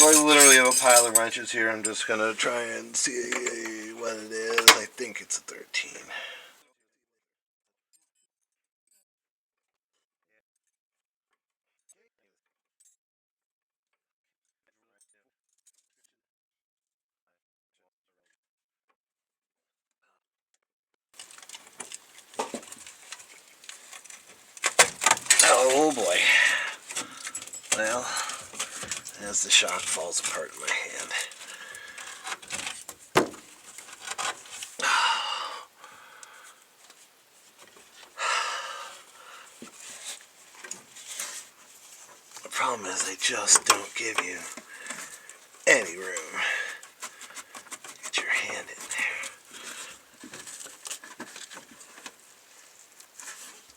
I literally have a pile of wrenches here. I'm just going to try and see what it is. I think it's a 13. Oh boy. Well, as the shock falls apart in my hand. The problem is they just don't give you any room. Get your hand in there.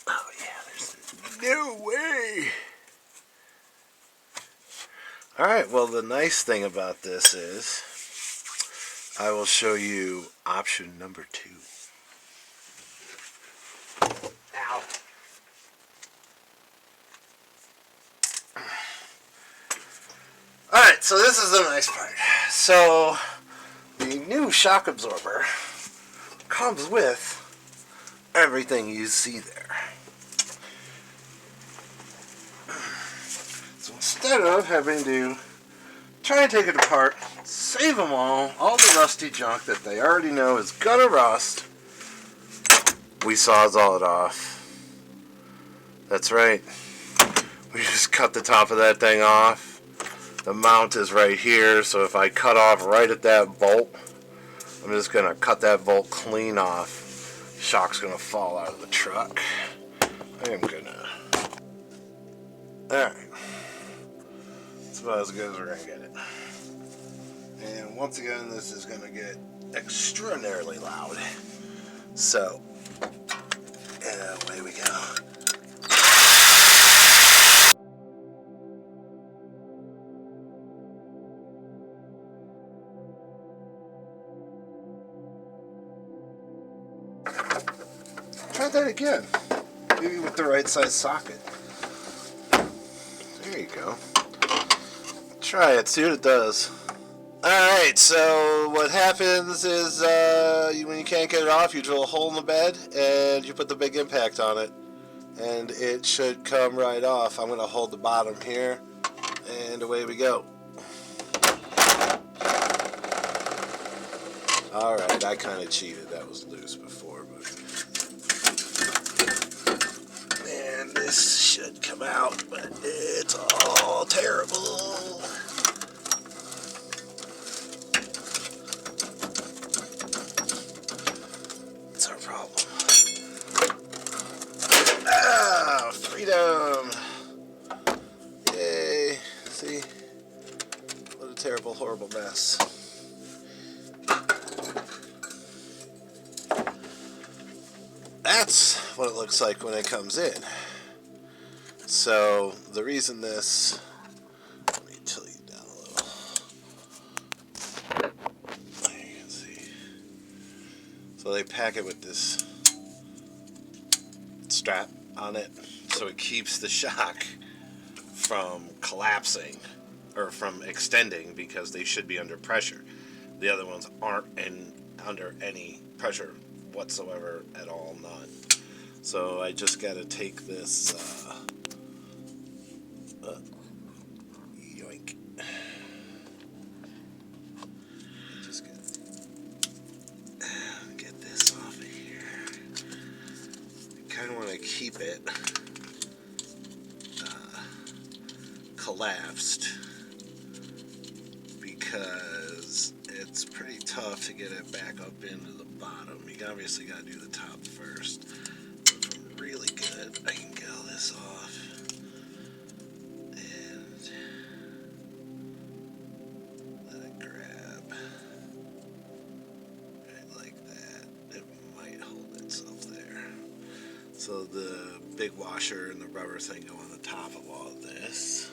Oh yeah, there's no way. Alright, well the nice thing about this is I will show you option number 2. Ow. Alright, so this is the nice part. So the new shock absorber comes with everything you see there. So instead of having to try and take it apart, save them all the rusty junk that they already know is gonna rust, we sawzall it off. That's right. We just cut the top of that thing off. The mount is right here, so if I cut off right at that bolt, I'm just gonna cut that bolt clean off. Shock's gonna fall out of the truck. I am gonna... Alright. That's about as good as we're gonna get it. And once again, this is gonna get extraordinarily loud. So, away we go. Try that again. Maybe with the right size socket. There you go. Try it, see what it does. Alright, so what happens is when you can't get it off, you drill a hole in the bed and you put the big impact on it. And it should come right off. I'm going to hold the bottom here and away we go. Alright, I kind of cheated. That was loose before. And this should come out, but it's all terrible. That's our problem. Ah, freedom. Yay. See? What a terrible, horrible mess. That's what it looks like when it comes in. So the reason this, let me tilt you down a little. There you can see. So they pack it with this strap on it, so it keeps the shock from collapsing or from extending, because they should be under pressure. The other ones aren't under any pressure whatsoever at all, none. So I just got to take this yoink. Just got to get this off of here. I kind of want to keep it collapsed, because it's pretty tough to get it back up into the bottom. You obviously got to do the top first. If I'm really good, I can get all this off and let it grab right like that. It might hold itself there. So the big washer and the rubber thing go on the top of all of this.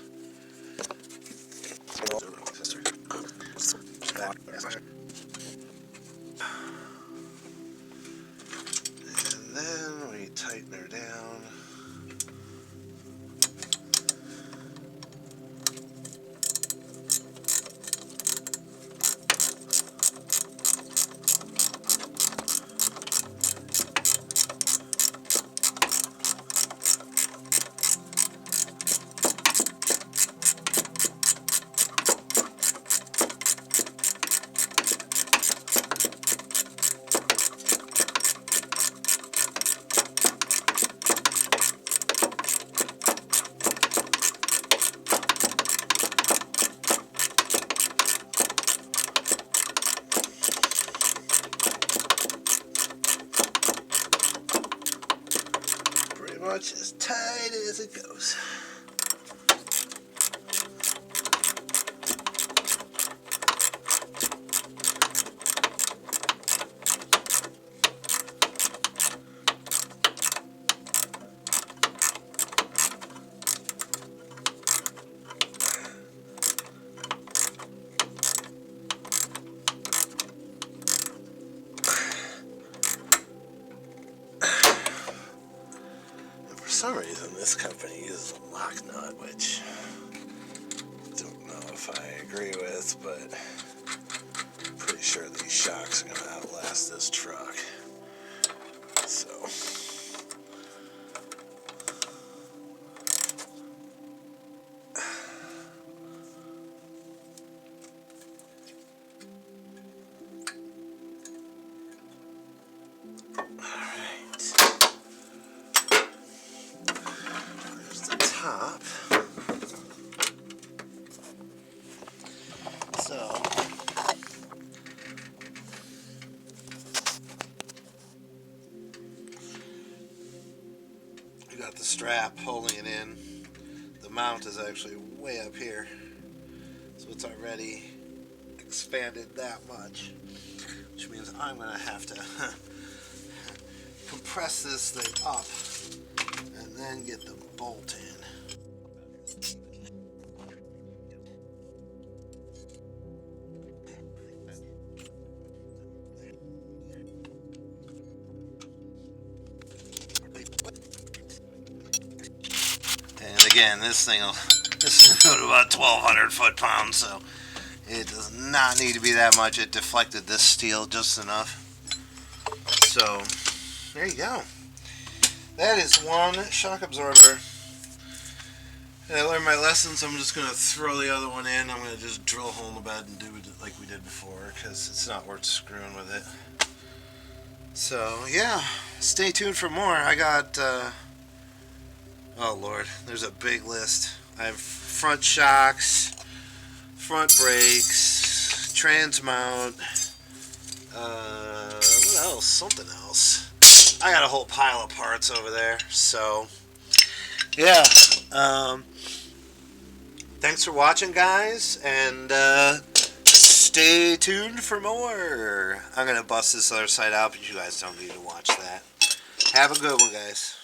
And then we tighten her down. much as tight as it goes. For some reason, this company uses a lock nut, which I don't know if I agree with, but I'm pretty sure these shocks are going to outlast this truck. So, top. So you got the strap holding it in. The mount is actually way up here, so it's already expanded that much, which means I'm going to have to compress this thing up and then get the bolt in. And again, this thing will go to about 1,200 foot-pounds, so it does not need to be that much. It deflected this steel just enough. So there you go. That is one shock absorber. And I learned my lesson, so I'm just going to throw the other one in. I'm going to just drill a hole in the bed and do it like we did before, because it's not worth screwing with it. So yeah, stay tuned for more. I got oh Lord, there's a big list. I have front shocks, front brakes, trans mount, what else? Something else. I got a whole pile of parts over there. So yeah, thanks for watching, guys, and stay tuned for more. I'm gonna bust this other side out, but you guys don't need to watch that. Have a good one, guys.